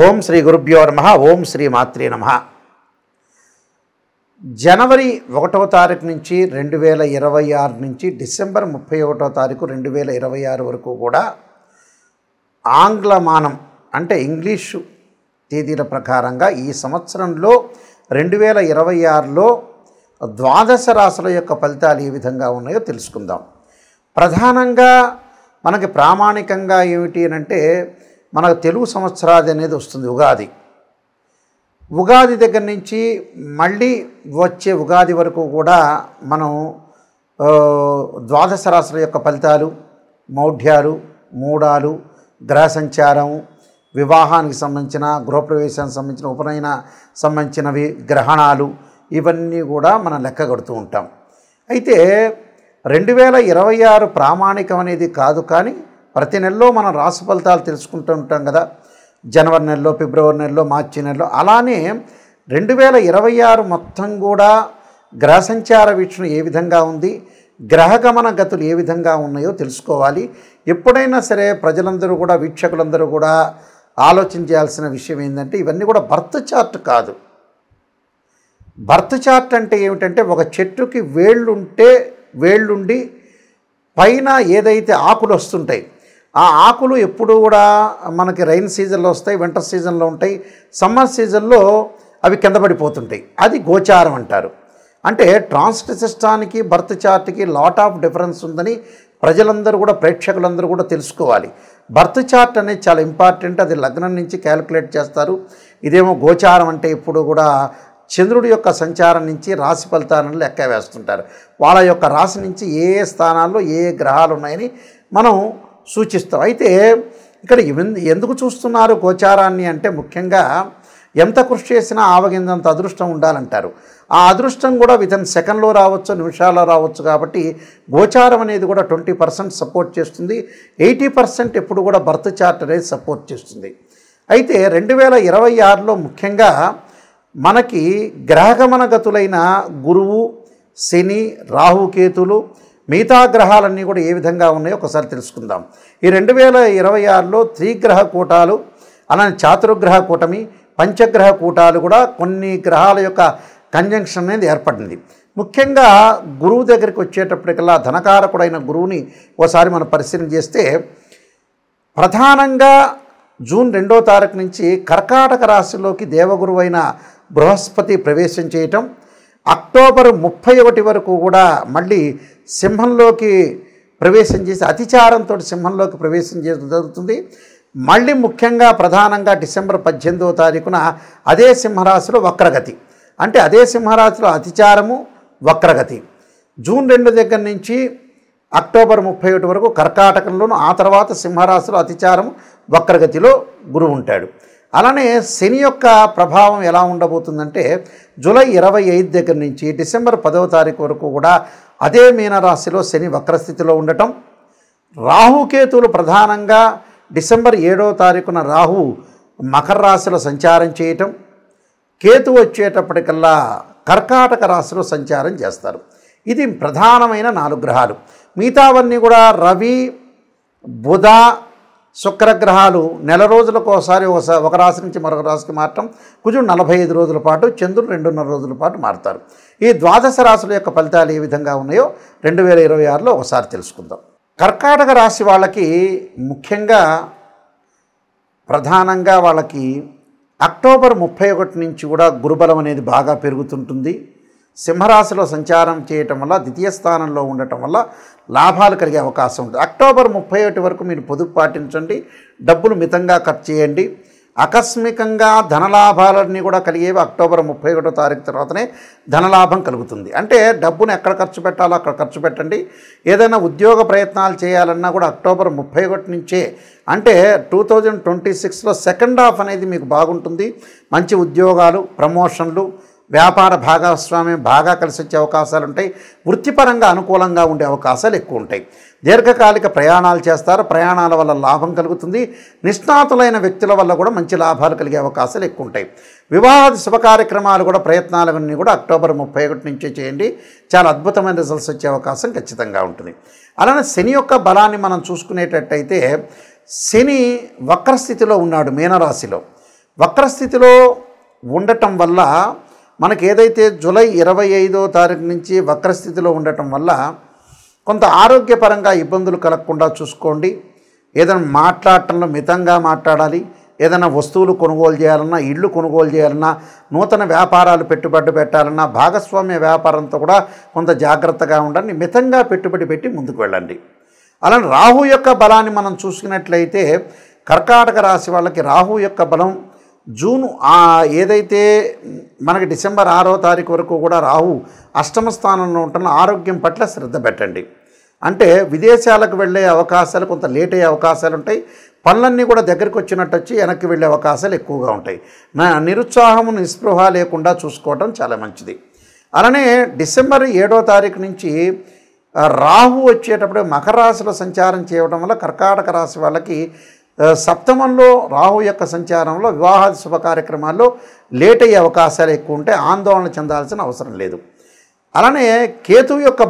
ఓం శ్రీ గురుభ్యో నమః. ఓం శ్రీ మాత్రే నమః. జనవరి 1వ తారీఖు నుంచి 2026 నుంచి డిసెంబర్ 31వ తారీఖు 2026 వరకు కూడా ఆంగ్లమానం అంటే ఇంగ్లీషు తేదీల ప్రకారంగా ఈ సంవత్సరంలో 2026లో ద్వాదశ రాశుల యొక్క ఫలితాలు ఏ విధంగా ఉన్నాయో తెలుసుకుందాం. ప్రధానంగా మనకి ప్రామాణికంగా ఏమిటి అంటే మనకు తెలుగు సంవత్సరాది అనేది వస్తుంది. ఉగాది దగ్గర నుంచి మళ్ళీ వచ్చే ఉగాది వరకు కూడా మనం ద్వాదశ రాశుల యొక్క ఫలితాలు, మౌఢ్యాలు, మూడాలు, గ్రహ సంచారం, వివాహానికి సంబంధించిన, గృహప్రవేశానికి సంబంధించిన, ఉపనయన సంబంధించినవి, గ్రహణాలు, ఇవన్నీ కూడా మనం లెక్క కడుతూ ఉంటాం. అయితే 2026 ప్రామాణికం అనేది కాదు, కానీ ప్రతి నెలలో మనం రాశి ఫలితాలు తెలుసుకుంటూ ఉంటాం కదా. జనవరి నెలలో, ఫిబ్రవరి నెలలో, మార్చి నెలలో. అలానే 2026 మొత్తం కూడా గ్రహ సంచార వీక్షణ ఏ విధంగా ఉంది, గ్రహగమన గతులు ఏ విధంగా ఉన్నాయో తెలుసుకోవాలి. ఎప్పుడైనా సరే ప్రజలందరూ కూడా, వీక్షకులందరూ కూడా ఆలోచించాల్సిన విషయం ఏంటంటే ఇవన్నీ కూడా బర్త్ చార్ట్ కాదు. బర్త్ చార్ట్ అంటే ఏమిటంటే ఒక చెట్టుకి వేళ్ళుండి పైన ఏదైతే ఆకులు వస్తుంటాయి, ఆ ఆకులు ఎప్పుడు కూడా మనకి రైన్ సీజన్లో వస్తాయి, వింటర్ సీజన్లో ఉంటాయి, సమ్మర్ సీజన్లో అవి కింద పడిపోతుంటాయి. అది గోచారం అంటారు. అంటే ట్రాన్సిట్ సిస్టానికి బర్త్ చార్ట్కి లాట్ ఆఫ్ డిఫరెన్స్ ఉందని ప్రజలందరూ కూడా, ప్రేక్షకులందరూ కూడా తెలుసుకోవాలి. బర్త్ చార్ట్ అనేది చాలా ఇంపార్టెంట్. అది లగ్నం నుంచి క్యాలిక్యులేట్ చేస్తారు. ఇదేమో గోచారం అంటే ఇప్పుడు కూడా చంద్రుడి యొక్క సంచారం నుంచి రాశి ఫలితాలను లెక్క వేస్తుంటారు. వాళ్ళ యొక్క రాశి నుంచి ఏ స్థానాల్లో ఏ గ్రహాలు ఉన్నాయని మనం సూచిస్తాం. అయితే ఇక్కడ ఎందుకు చూస్తున్నారు గోచారాన్ని అంటే ముఖ్యంగా ఎంత కృషి చేసినా ఆవగిందంత అదృష్టం ఉండాలంటారు. ఆ అదృష్టం కూడా వితిన్ సెకండ్లో రావచ్చు, నిమిషాల్లో రావచ్చు. కాబట్టి గోచారం అనేది కూడా 20% సపోర్ట్ చేస్తుంది. 80% ఎప్పుడు కూడా బర్త్ చార్ట్ అనేది సపోర్ట్ చేస్తుంది. అయితే 2026లో ముఖ్యంగా మనకి గ్రహగమన గతులైన గురువు, శని, రాహుకేతులు, మిగతా గ్రహాలన్నీ కూడా ఏ విధంగా ఉన్నాయో ఒకసారి తెలుసుకుందాం. ఈ 2026లో త్రిగ్రహ కూటాలు, అలానే చాతుర్గ్రహ కూటమి, పంచగ్రహ కూటాలు కూడా కొన్ని గ్రహాల యొక్క కంజంక్షన్ అనేది ఏర్పడింది. ముఖ్యంగా గురువు దగ్గరికి వచ్చేటప్పటికల్లా ధనకారకుడైన గురువుని ఒకసారి మనం పరిశీలన చేస్తే ప్రధానంగా జూన్ 2వ తారీఖు నుంచి కర్కాటక రాశిలోకి దేవగురువైన బృహస్పతి ప్రవేశం చేయటం, అక్టోబర్ 31 వరకు కూడా మళ్ళీ సింహంలోకి ప్రవేశం చేసి అతిచారంతో సింహంలోకి ప్రవేశం చేయడం జరుగుతుంది. మళ్ళీ ముఖ్యంగా ప్రధానంగా డిసెంబర్ 18వ తారీఖున అదే సింహరాశిలో వక్రగతి. అంటే అదే సింహరాశిలో అతిచారము, వక్రగతి. జూన్ 2 దగ్గర నుంచి అక్టోబర్ 31 వరకు కర్కాటకంలోను, ఆ తర్వాత సింహరాశిలో అతిచారము, వక్రగతిలో గురువు ఉంటాడు. అలానే శని యొక్క ప్రభావం ఎలా ఉండబోతుందంటే జూలై 25 దగ్గర నుంచి డిసెంబర్ 10వ తారీఖు వరకు కూడా అదే మీనరాశిలో శని వక్రస్థితిలో ఉండటం, రాహుకేతువులు ప్రధానంగా డిసెంబర్ 7వ తారీఖున రాహు మకర రాశిలో సంచారం చేయటం, కేతు వచ్చేటప్పటికల్లా కర్కాటక రాశిలో సంచారం చేస్తారు. ఇది ప్రధానమైన 4 గ్రహాలు. మిగతావన్నీ కూడా రవి, బుధ, శుక్రగ్రహాలు నెల రోజులకు ఒకసారి ఒక రాశి నుంచి మరొక రాశికి మారటం, కుజుడు 45 రోజుల పాటు, చంద్రుడు 2.5 రోజుల పాటు మారుతారు. ఈ ద్వాదశ రాశుల యొక్క ఫలితాలు ఏ విధంగా ఉన్నాయో 2026లో ఒకసారి తెలుసుకుందాం. కర్కాటక రాశి వాళ్ళకి ముఖ్యంగా ప్రధానంగా వాళ్ళకి అక్టోబర్ 31 నుంచి కూడా గురుబలం అనేది బాగా పెరుగుతుంటుంది. సింహరాశిలో సంచారం చేయటం వల్ల, ద్వితీయ స్థానంలో ఉండటం వల్ల లాభాలు కలిగే అవకాశం ఉంటుంది. అక్టోబర్ 31 వరకు మీరు పొదుపు పాటించండి, డబ్బులు మితంగా ఖర్చు చేయండి. ఆకస్మికంగా ధనలాభాలన్నీ కూడా కలిగేవి అక్టోబర్ 31వ తారీఖు తర్వాతనే ధనలాభం కలుగుతుంది. అంటే డబ్బును ఎక్కడ ఖర్చు పెట్టాలో అక్కడ ఖర్చు పెట్టండి. ఏదైనా ఉద్యోగ ప్రయత్నాలు చేయాలన్నా కూడా అక్టోబర్ 31 నుంచే, అంటే 2026లో సెకండ్ హాఫ్ అనేది మీకు బాగుంటుంది. మంచి ఉద్యోగాలు, ప్రమోషన్లు, వ్యాపార భాగస్వామ్యం బాగా కలిసి వచ్చే అవకాశాలు ఉంటాయి. వృత్తిపరంగా అనుకూలంగా ఉండే అవకాశాలు ఎక్కువ ఉంటాయి. దీర్ఘకాలిక ప్రయాణాలు చేస్తారు, ప్రయాణాల వల్ల లాభం కలుగుతుంది. నిష్ణాతులైన వ్యక్తుల వల్ల కూడా మంచి లాభాలు కలిగే అవకాశాలు ఎక్కువ ఉంటాయి. వివాహాది శుభ కార్యక్రమాలు కూడా, ప్రయత్నాలన్నీ కూడా అక్టోబర్ 31 నుంచే చేయండి. చాలా అద్భుతమైన రిజల్ట్స్ వచ్చే అవకాశం ఖచ్చితంగా ఉంటుంది. అలానే శని యొక్క బలాన్ని మనం చూసుకునేటట్టయితే శని వక్రస్థితిలో ఉన్నాడు మీనరాశిలో. వక్రస్థితిలో ఉండటం వల్ల మనకి ఏదైతే జూలై 25వ తారీఖు నుంచి వక్రస్థితిలో ఉండటం వల్ల కొంత ఆరోగ్యపరంగా ఇబ్బందులు కలగకుండా చూసుకోండి. ఏదైనా మాట్లాడటంలో మితంగా మాట్లాడాలి. ఏదైనా వస్తువులు కొనుగోలు చేయాలన్నా, ఇళ్ళు కొనుగోలు చేయాలన్నా, నూతన వ్యాపారాలు పెట్టుబడి పెట్టాలన్నా, భాగస్వామ్య వ్యాపారంతో కూడా కొంత జాగ్రత్తగా ఉండండి. మితంగా పెట్టుబడి పెట్టి ముందుకు వెళ్ళండి. అలానే రాహు యొక్క బలాన్ని మనం చూసుకున్నట్లయితే కర్కాటక రాశి వాళ్ళకి రాహు యొక్క బలం జూన్ ఏదైతే మనకి డిసెంబర్ 6వ తారీఖు వరకు కూడా రాహు అష్టమ స్థానంలో ఉంటున్న ఆరోగ్యం పట్ల శ్రద్ధ పెట్టండి. అంటే విదేశాలకు వెళ్ళే అవకాశాలు కొంత లేట్ అయ్యే అవకాశాలు ఉంటాయి. పనులన్నీ కూడా దగ్గరికి వచ్చినట్టు వచ్చి వెనక్కి వెళ్ళే అవకాశాలు ఎక్కువగా ఉంటాయి. నిరుత్సాహము నిస్పృహ లేకుండా చూసుకోవడం చాలా మంచిది. అలానే డిసెంబర్ 7వ తారీఖు నుంచి రాహు వచ్చేటప్పుడు మకర రాశిలో సంచారం చేయడం వల్ల కర్కాటక రాశి వాళ్ళకి సప్తమంలో రాహు యొక్క సంచారంలో వివాహాది శుభ కార్యక్రమాల్లో లేట్ అయ్యే అవకాశాలు ఎక్కువ ఉంటే ఆందోళన చెందాల్సిన అవసరం లేదు. అలానే కేతువు యొక్క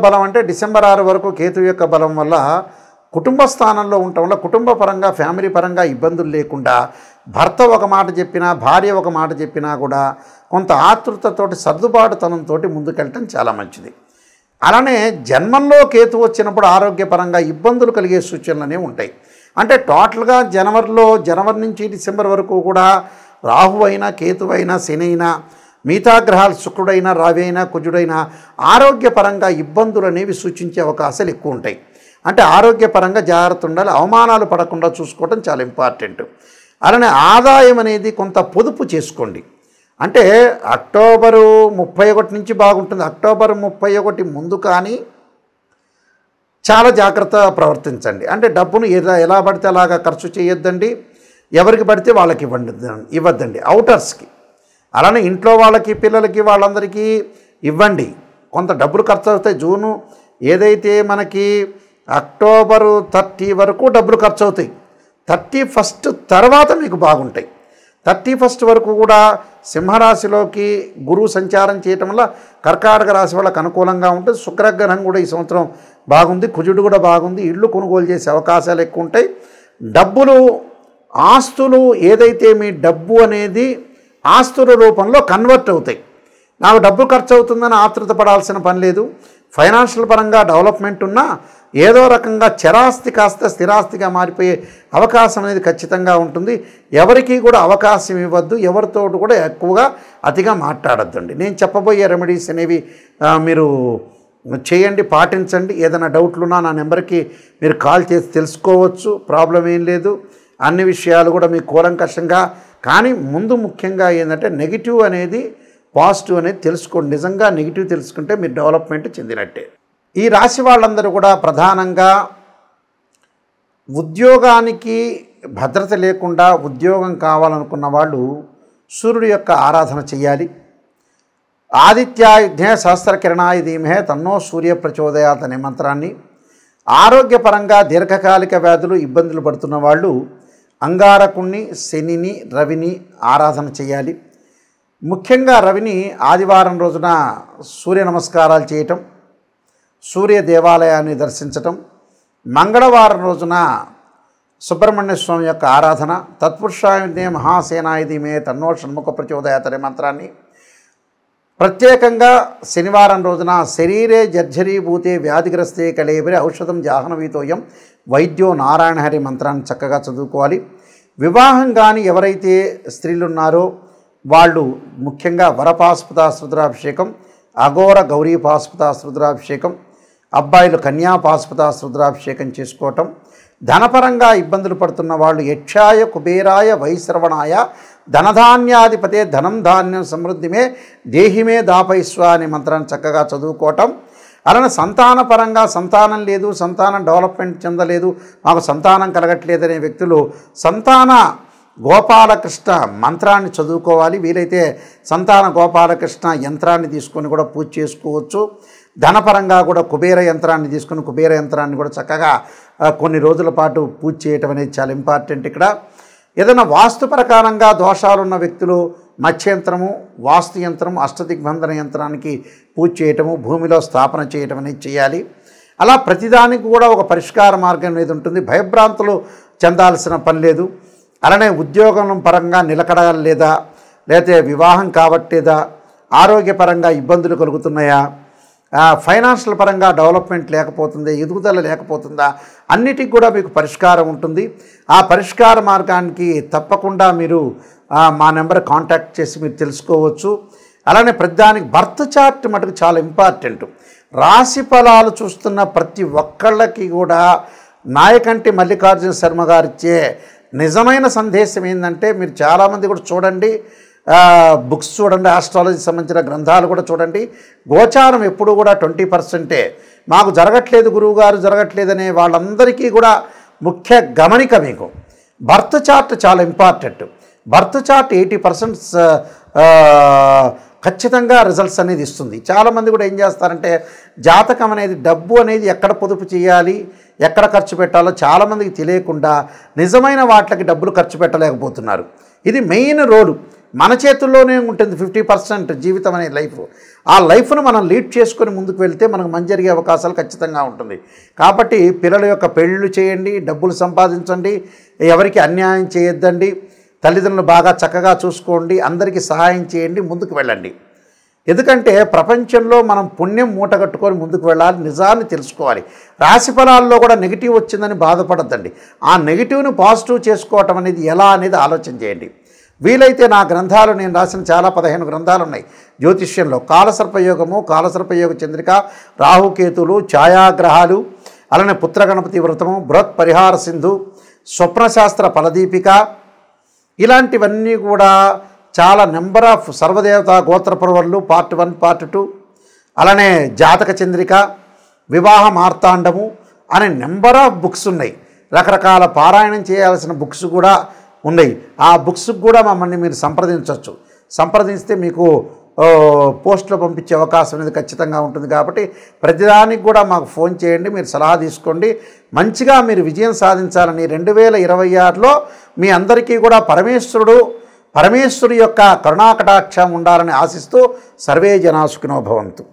బలం అంటే డిసెంబర్ 6 వరకు కేతువు యొక్క బలం వల్ల కుటుంబ స్థానంలో ఉండటం వల్ల కుటుంబ పరంగా ఫ్యామిలీ పరంగా ఇబ్బందులు లేకుండా భర్త ఒక మాట చెప్పినా భార్య ఒక మాట చెప్పినా కూడా కొంత ఆతృతతోటి సర్దుబాటుతనంతో ముందుకెళ్ళటం చాలా మంచిది. అలానే జన్మంలో కేతు వచ్చినప్పుడు ఆరోగ్యపరంగా ఇబ్బందులు కలిగే సూచనలు ఉంటాయి. అంటే టోటల్గా జనవరి నుంచి డిసెంబర్ వరకు కూడా రాహు అయినా కేతు అయినా శని అయినా మిగతా గ్రహాలు శుక్రుడైనా రవి అయినా కుజుడైనా ఆరోగ్యపరంగా ఇబ్బందులు అనేవి సూచించే అవకాశాలు ఎక్కువ ఉంటాయి. అంటే ఆరోగ్యపరంగా జాగ్రత్త ఉండాలి. అవమానాలు పడకుండా చూసుకోవడం చాలా ఇంపార్టెంట్. అలానే ఆదాయం అనేది కొంత పొదుపు చేసుకోండి. అంటే అక్టోబరు 31 నుంచి బాగుంటుంది. అక్టోబర్ 31 ముందు కానీ చాలా జాగ్రత్త ప్రవర్తించండి. అంటే డబ్బును ఎలా పడితే అలాగా ఖర్చు చేయొద్దండి. ఎవరికి పడితే వాళ్ళకి ఇవ్వద్దండి, అవుటర్స్కి. అలానే ఇంట్లో వాళ్ళకి పిల్లలకి వాళ్ళందరికీ ఇవ్వండి. కొంత డబ్బులు ఖర్చు అవుతాయి. జూను ఏదైతే మనకి అక్టోబరు 30 వరకు డబ్బులు ఖర్చు అవుతాయి. 31 తర్వాత మీకు బాగుంటాయి. 31 వరకు కూడా సింహరాశిలోకి గురువు సంచారం చేయటం వల్ల కర్కాటక రాశి వాళ్ళకి అనుకూలంగా ఉంటుంది. శుక్రగ్రహం కూడా ఈ సంవత్సరం బాగుంది. కుజుడు కూడా బాగుంది. ఇళ్ళు కొనుగోలు చేసే అవకాశాలు ఎక్కువ ఉంటాయి. డబ్బులు ఆస్తులు ఏదైతే మీ డబ్బు అనేది ఆస్తుల రూపంలో కన్వర్ట్ అవుతాయి. నాకు డబ్బు ఖర్చు అవుతుందని ఆతృత పడాల్సిన పని లేదు. ఫైనాన్షియల్ పరంగా డెవలప్మెంట్ ఉన్నా ఏదో రకంగా చరాస్తి కాస్త స్థిరాస్తిగా మారిపోయే అవకాశం అనేది ఖచ్చితంగా ఉంటుంది. ఎవరికి కూడా అవకాశం ఇవ్వద్దు. ఎవరితో కూడా ఎక్కువగా అతిగా మాట్లాడద్దండి. నేను చెప్పబోయే రెమెడీస్ అనేవి మీరు చేయండి, పాటించండి. ఏదైనా డౌట్లున్నా నా నెంబర్కి మీరు కాల్ చేసి తెలుసుకోవచ్చు. ప్రాబ్లం ఏం లేదు. అన్ని విషయాలు కూడా మీకు కూలంకషంగా. కానీ ముందు ముఖ్యంగా ఏంటంటే నెగిటివ్ అనేది పాజిటివ్ అనేది తెలుసుకోండి. నిజంగా నెగిటివ్ తెలుసుకుంటే మీరు డెవలప్మెంట్ చెందినట్టే. ఈ రాశి వాళ్ళందరూ కూడా ప్రధానంగా ఉద్యోగానికి భద్రత లేకుండా ఉద్యోగం కావాలనుకున్న వాళ్ళు సూర్యుడి యొక్క ఆరాధన చేయాలి. ఆదిత్యాయుధ్నే సహస్రకిరణాయ ధీమహే తన్నో సూర్య ప్రచోదయాత్ అనే మంత్రాన్ని. ఆరోగ్యపరంగా దీర్ఘకాలిక వ్యాధులు ఇబ్బందులు పడుతున్న వాళ్ళు అంగారకుణ్ణి, శనిని, రవిని ఆరాధన చేయాలి. ముఖ్యంగా రవిని ఆదివారం రోజున సూర్య నమస్కారాలు చేయటం, సూర్య దేవాలయాన్ని దర్శించటం, మంగళవారం రోజున సుబ్రహ్మణ్య స్వామి యొక్క ఆరాధన, తత్పురుషాయుధే మహాసేనాయ ధీమే తన్నో షణ్ముఖ ప్రచోదయాత్ అనే మంత్రాన్ని. ప్రత్యేకంగా శనివారం రోజున శరీరే జర్జరీభూతే వ్యాధిగ్రస్తే కళేబరి ఔషధం జాహ్నవీతోయం వైద్యో నారాయణ హరి మంత్రాన్ని చక్కగా చదువుకోవాలి. వివాహం కానీ ఎవరైతే స్త్రీలు ఉన్నారో వాళ్ళు ముఖ్యంగా వరపాశుపతాస్ రుద్రాభిషేకం, అఘోర గౌరీ పాశుపతాస్ రుద్రాభిషేకం, అబ్బాయిలు కన్యా పాశుపతాస్ రుద్రాభిషేకం చేసుకోవటం. ధనపరంగా ఇబ్బందులు పడుతున్న వాళ్ళు యక్షాయ కుబేరాయ వైశ్రవణాయ ధనధాన్యాధిపతే ధనం ధాన్యం సమృద్ధిమే దేహిమే దాపైస్వ అనే మంత్రాన్ని చక్కగా చదువుకోవటం. అలానే సంతానపరంగా సంతానం లేదు, సంతానం డెవలప్మెంట్ చెందలేదు, మాకు సంతానం కలగట్లేదనే వ్యక్తులు సంతాన గోపాలకృష్ణ మంత్రాన్ని చదువుకోవాలి. వీలైతే సంతాన గోపాలకృష్ణ యంత్రాన్ని తీసుకొని కూడా పూజ చేసుకోవచ్చు. ధనపరంగా కూడా కుబేర యంత్రాన్ని తీసుకుని కుబేర యంత్రాన్ని కూడా చక్కగా కొన్ని రోజుల పాటు పూజ చేయటం అనేది చాలా ఇంపార్టెంట్. ఇక్కడ ఏదైనా వాస్తు ప్రకారంగా దోషాలున్న వ్యక్తులు మత్స్యంత్రము, వాస్తు యంత్రం, అష్టదిగ్బంధన యంత్రానికి పూజ చేయటము, భూమిలో స్థాపన చేయటం అనేది చేయాలి. అలా ప్రతిదానికి కూడా ఒక పరిష్కార మార్గం అనేది ఉంటుంది. భయభ్రాంతులు చెందాల్సిన పని లేదు. అలానే ఉద్యోగం పరంగా నిలకడ లేదా, లేకపోతే వివాహం కావట్లేదా, ఆరోగ్యపరంగా ఇబ్బందులు కలుగుతున్నాయా, ఫైనాన్షియల్ పరంగా డెవలప్మెంట్ లేకపోతుందా, ఎదుగుదల లేకపోతుందా, అన్నిటికి కూడా మీకు పరిష్కారం ఉంటుంది. ఆ పరిష్కార మార్గానికి తప్పకుండా మీరు మా నెంబర్ కాంటాక్ట్ చేసి మీరు తెలుసుకోవచ్చు. అలానే ప్రతిదానికి బర్త్ చార్ట్ మటుకు చాలా ఇంపార్టెంట్. రాశి ఫలాలు చూస్తున్న ప్రతి ఒక్కళ్ళకి కూడా నాయకంటి మల్లికార్జున శర్మ గారిచ్చే నిజమైన సందేశం ఏంటంటే, మీరు చాలామంది కూడా చూడండి, బుక్స్ చూడండి, ఆస్ట్రాలజీ సంబంధించిన గ్రంథాలు కూడా చూడండి. గోచారం ఎప్పుడు కూడా 20%. మాకు జరగట్లేదు గురువుగారు, జరగట్లేదనే వాళ్ళందరికీ కూడా ముఖ్య గమనిక మీకు బర్త్ చార్ట్ చాలా ఇంపార్టెంట్. బర్త్ చార్ట్ 80% ఖచ్చితంగా రిజల్ట్స్ అనేది ఇస్తుంది. చాలామంది కూడా ఏం చేస్తారంటే, జాతకం అనేది డబ్బు అనేది ఎక్కడ పొదుపు చేయాలి, ఎక్కడ ఖర్చు పెట్టాలో చాలామందికి తెలియకుండా నిజమైన వాటికి డబ్బులు ఖర్చు పెట్టలేకపోతున్నారు. ఇది మెయిన్ రోలు మన చేతుల్లోనే ఉంటుంది. 50% జీవితం అనే లైఫ్, ఆ లైఫ్ను మనం లీడ్ చేసుకొని ముందుకు వెళ్తే మనకు మంచి జరిగే అవకాశాలు ఖచ్చితంగా ఉంటుంది. కాబట్టి పిల్లల యొక్క పెళ్ళిళ్ళు చేయండి, డబ్బులు సంపాదించండి, ఎవరికి అన్యాయం చేయొద్దండి, తల్లిదండ్రులు బాగా చక్కగా చూసుకోండి, అందరికీ సహాయం చేయండి, ముందుకు వెళ్ళండి. ఎందుకంటే ప్రపంచంలో మనం పుణ్యం మూట కట్టుకొని ముందుకు వెళ్ళాలి, నిజాన్ని తెలుసుకోవాలి. రాశి ఫలాల్లో కూడా నెగిటివ్ వచ్చిందని బాధపడద్దండి. ఆ నెగిటివ్ను పాజిటివ్ చేసుకోవటం అనేది ఎలా అనేది ఆలోచన చేయండి. వీలైతే నా గ్రంథాలు నేను రాసిన చాలా 15 గ్రంథాలు ఉన్నాయి జ్యోతిష్యంలో. కాలసర్పయోగము, కాలసర్పయోగ చంద్రిక, రాహుకేతులు, ఛాయాగ్రహాలు, అలానే పుత్రగణపతి వ్రతము, బృహత్ పరిహార సింధు, స్వప్నశాస్త్ర ఫలదీపిక, ఇలాంటివన్నీ కూడా చాలా నెంబర్ ఆఫ్ సర్వదేవత గోత్ర పర్వాలు పార్ట్ 1, పార్ట్ 2, అలానే జాతక చంద్రిక, వివాహ మార్తాండము అనే నెంబర్ ఆఫ్ బుక్స్ ఉన్నాయి. రకరకాల పారాయణం చేయాల్సిన బుక్స్ కూడా ఉన్నాయి. ఆ బుక్స్కి కూడా మమ్మల్ని మీరు సంప్రదించవచ్చు. సంప్రదిస్తే మీకు పోస్టులో పంపించే అవకాశం అనేది ఖచ్చితంగా ఉంటుంది. కాబట్టి ప్రతిదానికి కూడా మాకు ఫోన్ చేయండి, మీరు సలహా తీసుకోండి. మంచిగా మీరు విజయం సాధించాలని 2026లో మీ అందరికీ కూడా పరమేశ్వరుడి యొక్క కరుణాకటాక్షం ఉండాలని ఆశిస్తూ సర్వే జనా సుఖినో భవంతు.